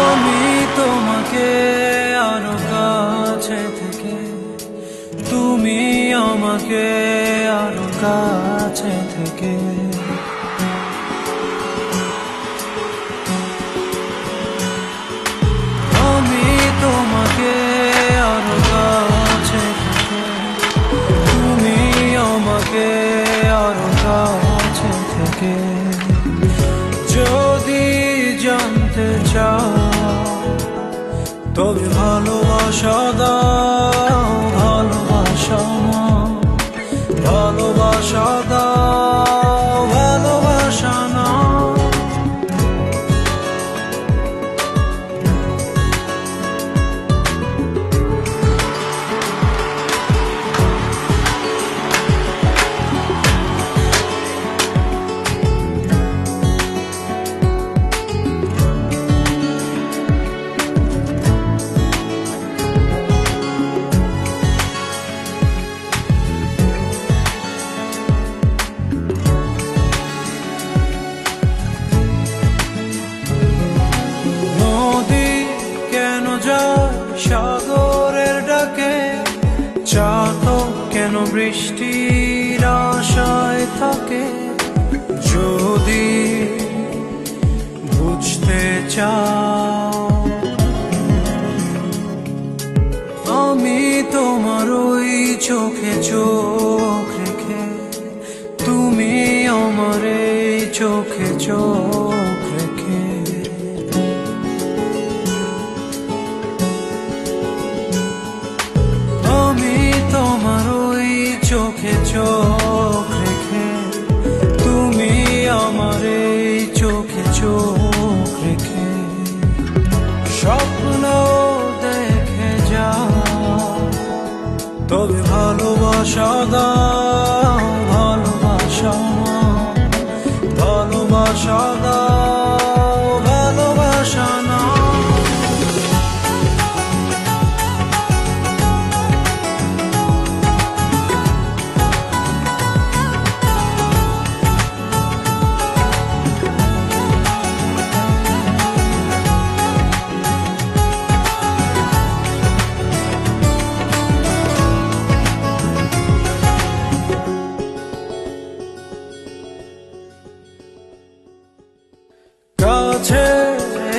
আমি তোমাকে আরো কাছে থেকে, তুমি আমাকে আরো কাছে থেকে। আমি তোমাকে আরো কাছে থেকে, তুমি আমাকে আরো কাছে থেকে। যদি জানতে চাও তবে ভালোবাসা দাও, ভালোবাসা নাও, ভালোবাসা দাও, ভালোবাসা নাও। সাগরের ডাকে চাতক কেন বৃষ্টির আশায় থাকে? যদি বুঝতে চাও আমি তোমার ওই চোখে চোখ রেখে, তুমি আমার এই চোখে চোখ রেখে। তোমার ওই চোখে চোখ রেখে, তুমি আমার এই চোখে চোখ রেখে। স্বপ্ন দেখে যাও তবে ভালোবাসা দাও, ভালোবাসা নাও, ভালোবাসা দাও, ভালোবাসা নাও। কাছে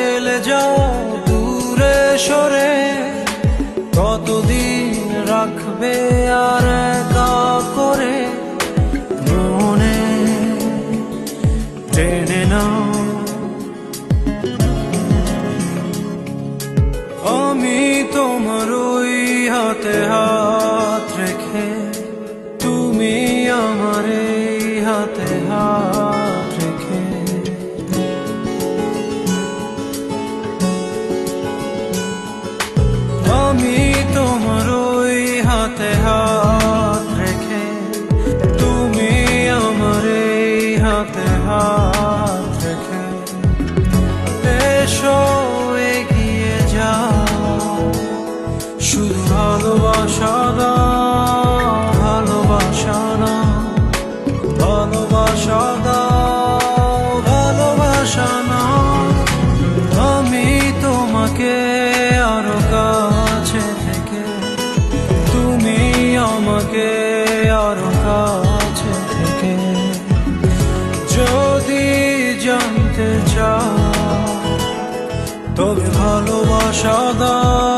এলে যাও দূরে সরে, কতদিন রাখবে আর একা করে? মনে টেনে নাও আমি তোমার ওই হাতে হাত রেখে, তুমি আমার এই হাতে হাত রেখে। আমি তোমার ওই হাতে হাত রেখে, তুমি আমার এই হাতে হাত রেখে। এসো এগিয়ে যাও, শুধু ভালোবাসা দাও, ভালোবাসা নাও, ভালোবাসা দাও, ভালোবাসা নাও। আমি তোমাকে আরো কাছে থেকে, তুমি আমাকে আরো কাছে থেকে। যদি জানতে চাও তবে ভালোবাসা দাও,